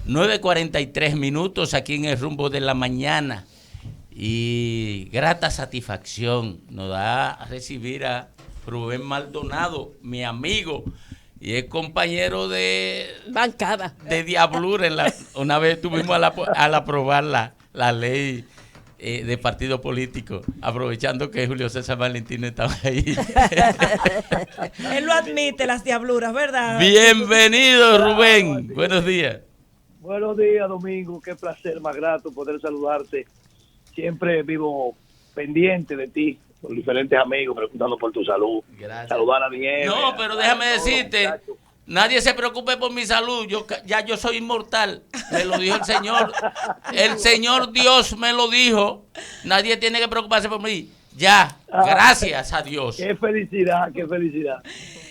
9:43 aquí en el rumbo de la mañana. Y grata satisfacción nos da recibir a Rubén Maldonado, mi amigo, y es compañero de bancada de Diablura. Una vez estuvimos al aprobar la ley de partido político, aprovechando que Julio César Valentino estaba ahí. Él lo admite, las diabluras, ¿verdad? Bienvenido, Rubén. Buenos días. Buenos días, Domingo. Qué placer más grato poder saludarte. Siempre vivo pendiente de ti, con diferentes amigos, preguntando por tu salud. Gracias. Saludar a Nieve. No, pero déjame decirte, nadie se preocupe por mi salud. Yo soy inmortal. Me lo dijo el Señor. El Señor Dios me lo dijo. Nadie tiene que preocuparse por mí. Ya, gracias a Dios. Qué felicidad, qué felicidad.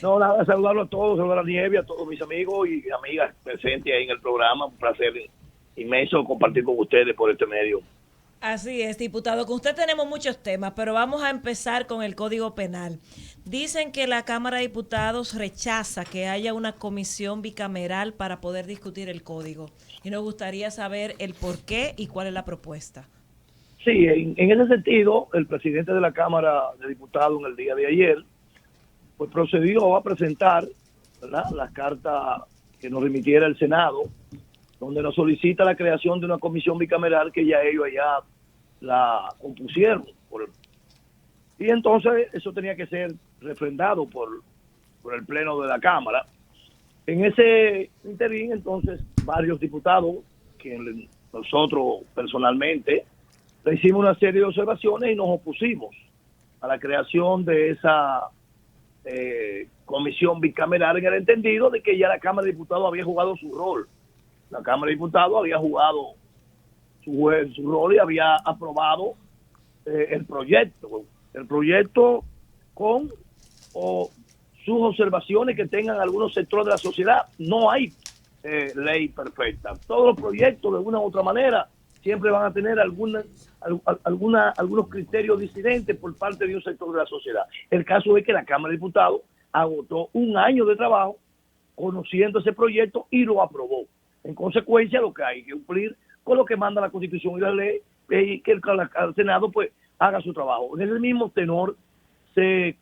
No, nada, saludarlo a todos, saludar a Nieve, a todos mis amigos y amigas presentes ahí en el programa. Un placer inmenso compartir con ustedes por este medio. Así es, diputado. Con usted tenemos muchos temas, pero vamos a empezar con el Código Penal. Dicen que la Cámara de Diputados rechaza que haya una comisión bicameral para poder discutir el código. Y nos gustaría saber el por qué y cuál es la propuesta. Sí, en ese sentido, el presidente de la Cámara de Diputados en el día de ayer, pues procedió a presentar, ¿verdad?, la carta que nos remitiera el Senado, donde nos solicita la creación de una comisión bicameral que ya ellos allá la compusieron. Y entonces eso tenía que ser refrendado por el Pleno de la Cámara. En ese interín, entonces, varios diputados, que nosotros personalmente, le hicimos una serie de observaciones y nos opusimos a la creación de esa comisión bicameral, en el entendido de que ya la Cámara de Diputados había jugado su rol. La Cámara de Diputados había jugado su rol y había aprobado el proyecto con sus observaciones que tengan algunos sectores de la sociedad. No hay ley perfecta. Todos los proyectos, de una u otra manera, siempre van a tener algunos criterios disidentes por parte de un sector de la sociedad. El caso es que la Cámara de Diputados agotó un año de trabajo conociendo ese proyecto y lo aprobó. En consecuencia, lo que hay que cumplir con lo que manda la Constitución y la ley, y que el Senado pues haga su trabajo. En ese mismo tenor se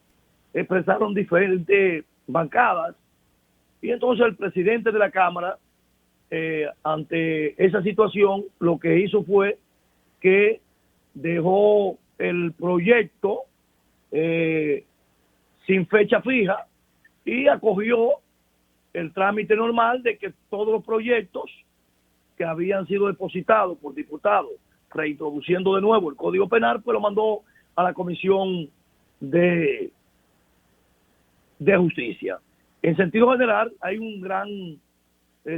expresaron diferentes bancadas, y entonces el presidente de la Cámara, ante esa situación, lo que hizo fue que dejó el proyecto sin fecha fija y acogió el trámite normal de que todos los proyectos que habían sido depositados por diputados, reintroduciendo de nuevo el Código Penal, pues lo mandó a la Comisión de Justicia. En sentido general, hay un gran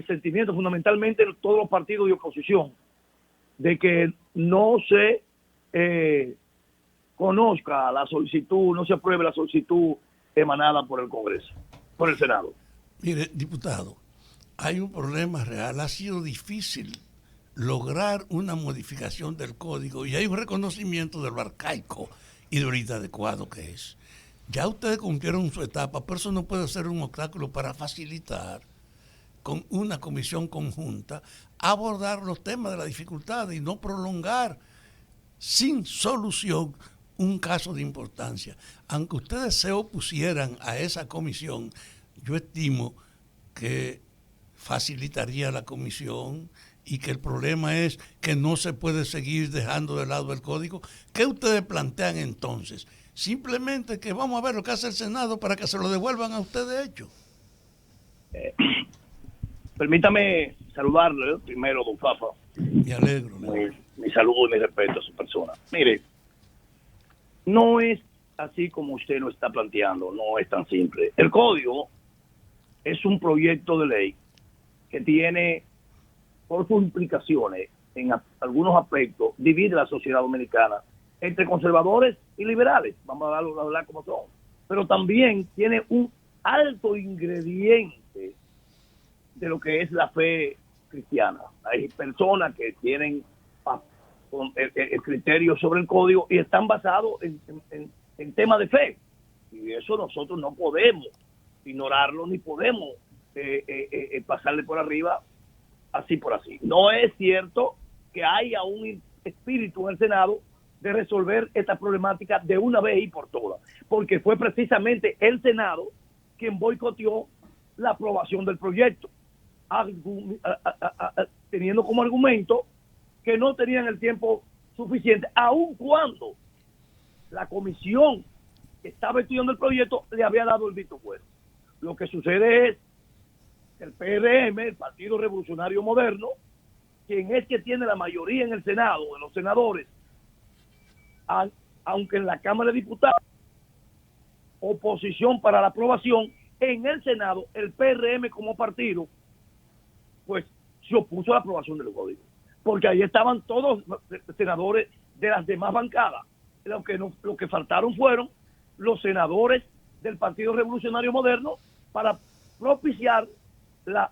sentimiento, fundamentalmente en todos los partidos de oposición, de que no se conozca la solicitud, no se apruebe la solicitud emanada por el Congreso, por el Senado. Mire, diputado, hay un problema real. Ha sido difícil lograr una modificación del código y hay un reconocimiento de lo arcaico y de lo inadecuado que es. Ya ustedes cumplieron su etapa, pero eso no puede ser un obstáculo para facilitar con una comisión conjunta abordar los temas de la dificultad y no prolongar sin solución un caso de importancia. Aunque ustedes se opusieran a esa comisión, yo estimo que facilitaría la comisión y que el problema es que no se puede seguir dejando de lado el código. ¿Qué ustedes plantean entonces? Simplemente que vamos a ver lo que hace el Senado para que se lo devuelvan a ustedes hecho. Permítame saludarle primero, don Fafa. Me alegro. Mi saludo y mi respeto a su persona. Mire, no es así como usted lo está planteando, no es tan simple. El código es un proyecto de ley que tiene, por sus implicaciones, en algunos aspectos, divide la sociedad dominicana entre conservadores y liberales, vamos a hablar como son, pero también tiene un alto ingrediente de lo que es la fe cristiana. Hay personas que tienen el criterio sobre el código y están basados en temas de fe, y eso nosotros no podemos ignorarlo ni podemos pasarle por arriba así por así. No es cierto que haya un espíritu en el Senado de resolver esta problemática de una vez y por todas, porque fue precisamente el Senado quien boicoteó la aprobación del proyecto, teniendo como argumento que no tenían el tiempo suficiente, aun cuando la comisión que estaba estudiando el proyecto le había dado el visto bueno. Lo que sucede es que el PRM, el Partido Revolucionario Moderno, quien es que tiene la mayoría en el Senado, de los senadores, aunque en la Cámara de Diputados, oposición para la aprobación, en el Senado, el PRM como partido, pues se opuso a la aprobación del código, porque ahí estaban todos los senadores de las demás bancadas. Lo que faltaron fueron los senadores del Partido Revolucionario Moderno para propiciar la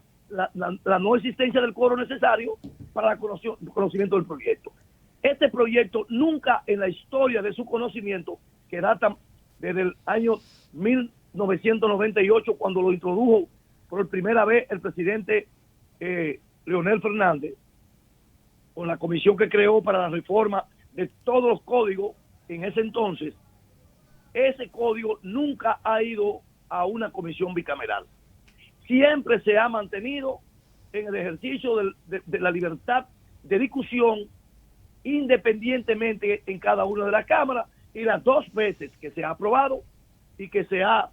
no existencia del quórum necesario para el conocimiento del proyecto. Este proyecto nunca en la historia de su conocimiento, que data desde el año 1998, cuando lo introdujo por primera vez el presidente Leonel Fernández, con la comisión que creó para la reforma de todos los códigos en ese entonces, ese código nunca ha ido a una comisión bicameral. Siempre se ha mantenido en el ejercicio de la libertad de discusión, independientemente en cada una de las cámaras, y las dos veces que se ha aprobado y que se ha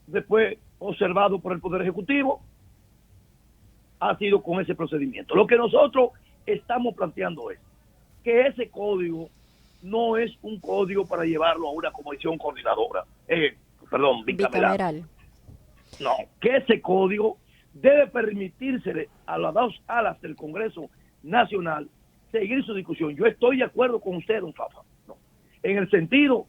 después observado por el Poder Ejecutivo, ha sido con ese procedimiento. Lo que nosotros estamos planteando es que ese código no es un código para llevarlo a una comisión coordinadora, bicameral. No, que ese código debe permitírsele a las dos alas del Congreso Nacional seguir su discusión. Yo estoy de acuerdo con usted, don Fafa, ¿no?, en el sentido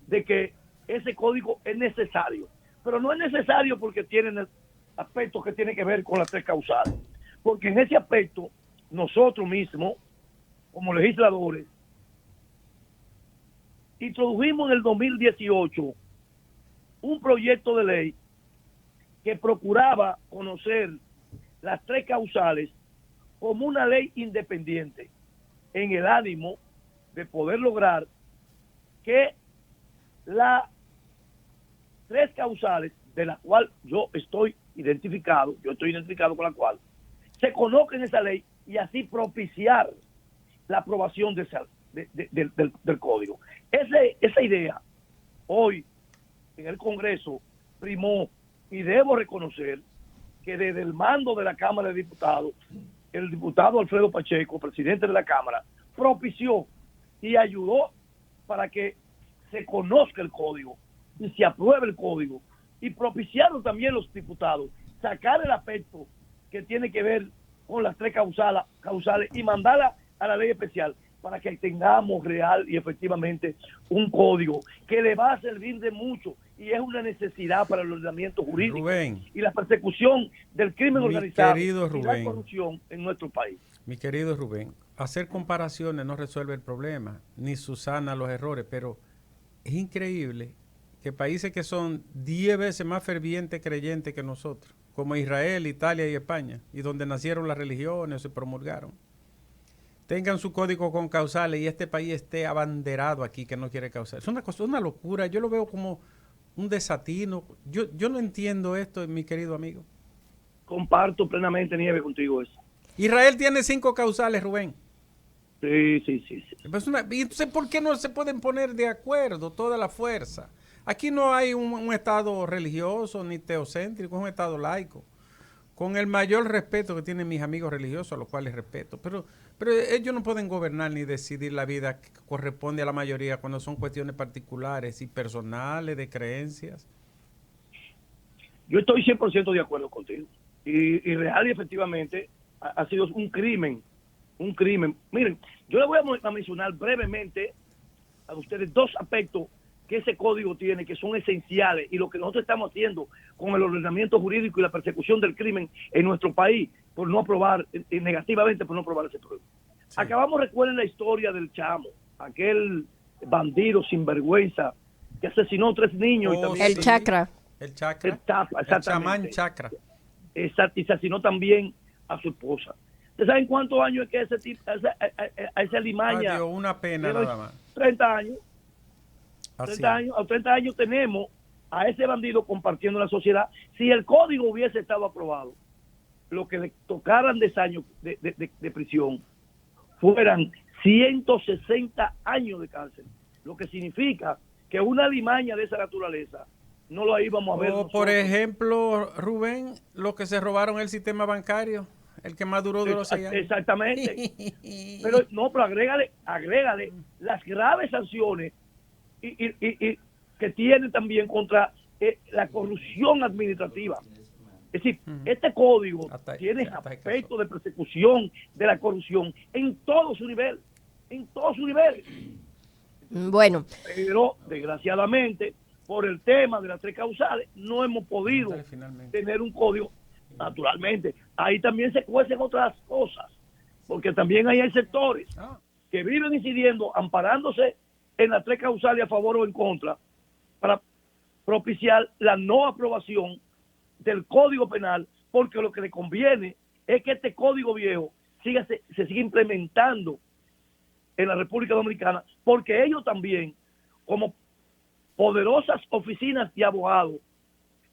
de que ese código es necesario, pero no es necesario porque tienen aspectos que tienen que ver con las tres causales, porque en ese aspecto nosotros mismos, como legisladores, introdujimos en el 2018 un proyecto de ley que procuraba conocer las tres causales como una ley independiente, en el ánimo de poder lograr que las tres causales de la cual yo estoy identificado con la cual se conozca en esa ley y así propiciar la aprobación del código. Esa idea hoy en el Congreso primó, y debo reconocer que desde el mando de la Cámara de Diputados, el diputado Alfredo Pacheco, presidente de la Cámara, propició y ayudó para que se conozca el código y se apruebe el código, y propiciaron también los diputados sacar el aspecto que tiene que ver con las tres causales y mandarla a la ley especial para que tengamos real y efectivamente un código que le va a servir de mucho, y es una necesidad para el ordenamiento jurídico, Rubén, y la persecución del crimen organizado y la corrupción en nuestro país. Mi querido Rubén, hacer comparaciones no resuelve el problema, ni subsana los errores, pero es increíble que países que son 10 veces más fervientes creyentes que nosotros, como Israel, Italia y España, y donde nacieron las religiones, se promulgaron, tengan su código con causales y este país esté abanderado aquí que no quiere causales. Es una cosa, una locura. Yo lo veo como un desatino. Yo no entiendo esto, mi querido amigo. Comparto plenamente, Nieve, contigo eso. Israel tiene 5 causales, Rubén. Sí. Pues y entonces, ¿por qué no se pueden poner de acuerdo toda la fuerza? Aquí no hay un Estado religioso ni teocéntrico, es un Estado laico, con el mayor respeto que tienen mis amigos religiosos, a los cuales respeto. Pero ellos no pueden gobernar ni decidir la vida que corresponde a la mayoría cuando son cuestiones particulares y personales, de creencias. Yo estoy 100% de acuerdo contigo. Y real y efectivamente ha sido un crimen. Miren, yo les voy a mencionar brevemente a ustedes 2 aspectos que ese código tiene, que son esenciales, y lo que nosotros estamos haciendo con el ordenamiento jurídico y la persecución del crimen en nuestro país por no aprobar, negativamente por no aprobar ese código. Sí. Acabamos, recuerden la historia del Chamo, aquel bandido sinvergüenza que asesinó 3 niños. Y también el Chacra. El Chacra. El chamán Chacra. Y asesinó también a su esposa. ¿Ustedes saben cuántos años es que ese tipo, a esa limaña? Dios, una pena nada más. 30 años. Así 30 años. A 30 años tenemos a ese bandido compartiendo la sociedad. Si el código hubiese estado aprobado, lo que le tocaran de años de prisión fueran 160 años de cárcel, lo que significa que una limaña de esa naturaleza no lo íbamos a ver. O, por ejemplo, Rubén, los que se robaron el sistema bancario, el que más duró 6 años. Exactamente. pero agrégale las graves sanciones y que tiene también contra la corrupción administrativa. Es decir, este código tiene aspectos de persecución de la corrupción en todo su nivel. Bueno. Pero, desgraciadamente, por el tema de las 3 causales, no hemos podido tener un código. Naturalmente, ahí también se cuecen otras cosas, porque también ahí hay sectores que viven incidiendo, amparándose en las 3 causales a favor o en contra, para propiciar la no aprobación del Código Penal, porque lo que le conviene es que este código viejo se siga implementando en la República Dominicana, porque ellos también, como poderosas oficinas de abogados,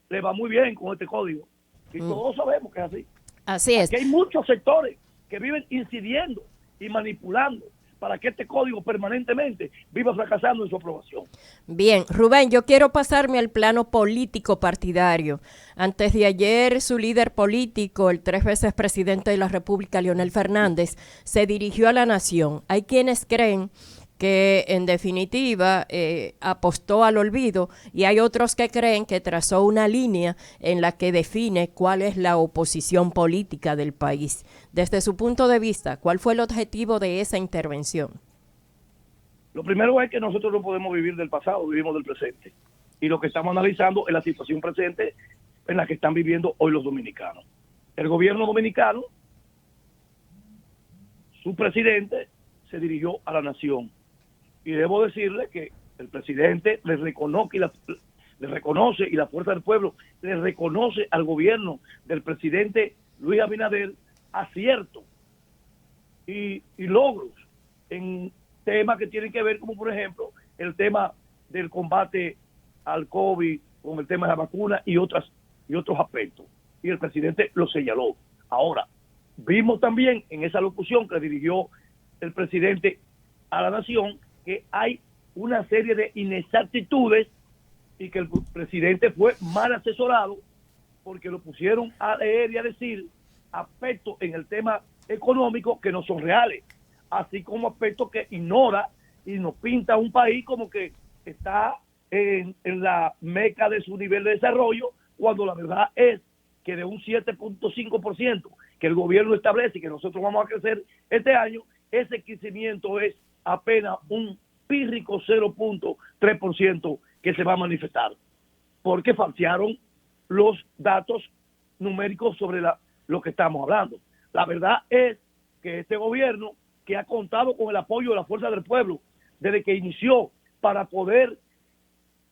les va muy bien con este código. Y todos sabemos que es así. Así es. Que hay muchos sectores que viven incidiendo y manipulando para que este código permanentemente viva fracasando en su aprobación. Bien, Rubén, yo quiero pasarme al plano político partidario. Antes de ayer, su líder político, el 3 veces presidente de la República, Leonel Fernández, se dirigió a la nación. Hay quienes creen que en definitiva apostó al olvido y hay otros que creen que trazó una línea en la que define cuál es la oposición política del país. Desde su punto de vista, ¿cuál fue el objetivo de esa intervención? Lo primero es que nosotros no podemos vivir del pasado, vivimos del presente. Y lo que estamos analizando es la situación presente en la que están viviendo hoy los dominicanos. El gobierno dominicano, su presidente, se dirigió a la nación. Y debo decirle que el presidente le reconoce y la fuerza del pueblo le reconoce al gobierno del presidente Luis Abinader aciertos y logros en temas que tienen que ver, como por ejemplo el tema del combate al COVID, con el tema de la vacuna y otros aspectos. Y el presidente lo señaló. Ahora, vimos también en esa locución que dirigió el presidente a la nación que hay una serie de inexactitudes y que el presidente fue mal asesorado porque lo pusieron a leer y a decir aspectos en el tema económico que no son reales, así como aspectos que ignora y nos pinta un país como que está en la meca de su nivel de desarrollo, cuando la verdad es que de un 7.5% que el gobierno establece y que nosotros vamos a crecer este año, ese crecimiento es apenas un pírrico 0.3% que se va a manifestar, porque falsearon los datos numéricos sobre lo que estamos hablando. La verdad es que este gobierno, que ha contado con el apoyo de la fuerza del pueblo desde que inició para poder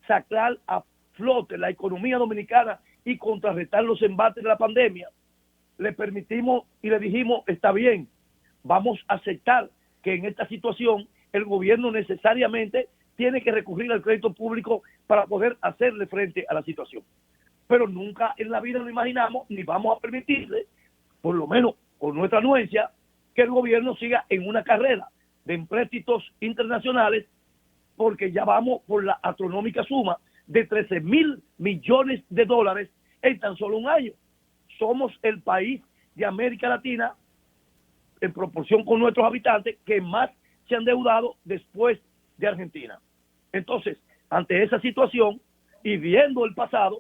sacar a flote la economía dominicana y contrarrestar los embates de la pandemia, le permitimos y le dijimos, está bien, vamos a aceptar que en esta situación el gobierno necesariamente tiene que recurrir al crédito público para poder hacerle frente a la situación. Pero nunca en la vida lo imaginamos, ni vamos a permitirle, por lo menos con nuestra anuencia, que el gobierno siga en una carrera de empréstitos internacionales, porque ya vamos por la astronómica suma de 13,000 millones de dólares en tan solo un año. Somos el país de América Latina, en proporción con nuestros habitantes, que más se han endeudado después de Argentina. Entonces, ante esa situación y viendo el pasado,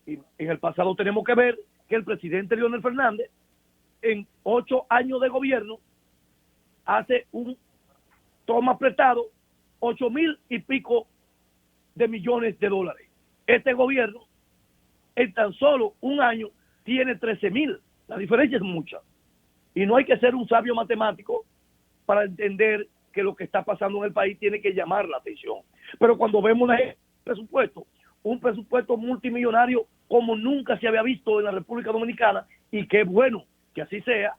y en el pasado tenemos que ver que el presidente Leonel Fernández, en 8 años de gobierno, hace un toma prestado 8,000 y pico de millones de dólares. Este gobierno, en tan solo un año, tiene 13,000. La diferencia es mucha. Y no hay que ser un sabio matemático para entender que lo que está pasando en el país tiene que llamar la atención. Pero cuando vemos un presupuesto multimillonario como nunca se había visto en la República Dominicana, y qué bueno que así sea,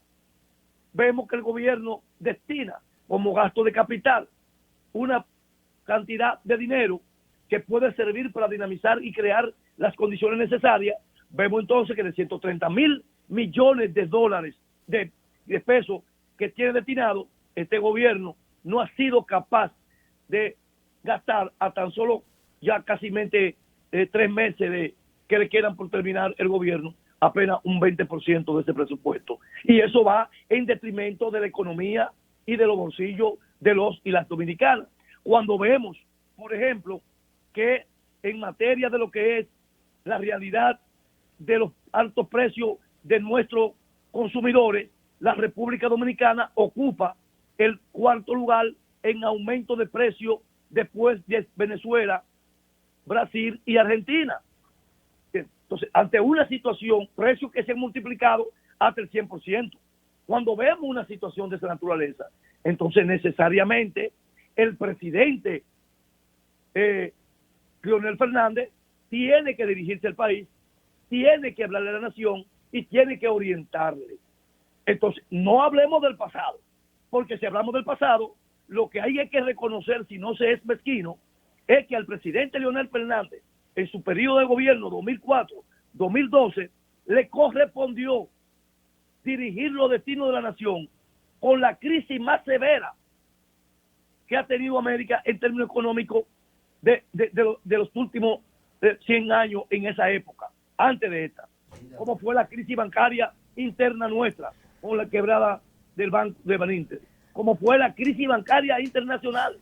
vemos que el gobierno destina como gasto de capital una cantidad de dinero que puede servir para dinamizar y crear las condiciones necesarias. Vemos entonces que de 130.000 millones de dólares de pesos que tiene destinado, este gobierno no ha sido capaz de gastar a tan solo ya casi 3 meses de que le quedan por terminar el gobierno, apenas un 20% de ese presupuesto. Y eso va en detrimento de la economía y de los bolsillos de los y las dominicanas. Cuando vemos, por ejemplo, que en materia de lo que es la realidad de los altos precios de nuestros consumidores, la República Dominicana ocupa el 4º lugar en aumento de precios después de Venezuela, Brasil y Argentina. Entonces, ante una situación, precios que se han multiplicado hasta el 100%. Cuando vemos una situación de esa naturaleza, entonces necesariamente el presidente Leonel Fernández tiene que dirigirse al país, tiene que hablarle a la nación y tiene que orientarle. Entonces, no hablemos del pasado, porque si hablamos del pasado, lo que hay que reconocer, si no se es mezquino, es que al presidente Leonel Fernández, en su periodo de gobierno 2004-2012, le correspondió dirigir los destinos de la nación con la crisis más severa que ha tenido América en términos económicos de los últimos 100 años en esa época, antes de esta, como fue la crisis bancaria interna nuestra, con la quebrada del Banco de Baninter, como fue la crisis bancaria internacional,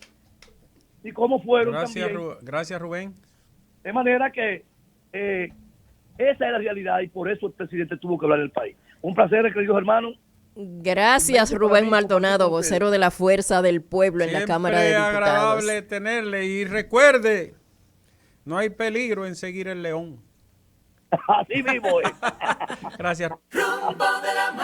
y cómo fueron también. Gracias, Rubén. De manera que esa es la realidad y por eso el presidente tuvo que hablar del país. Un placer, queridos hermanos. Gracias, Rubén Maldonado, vocero de la Fuerza del Pueblo en la Cámara de Diputados. Siempre agradable tenerle y recuerde, no hay peligro en seguir el león. Así mismo es. Gracias.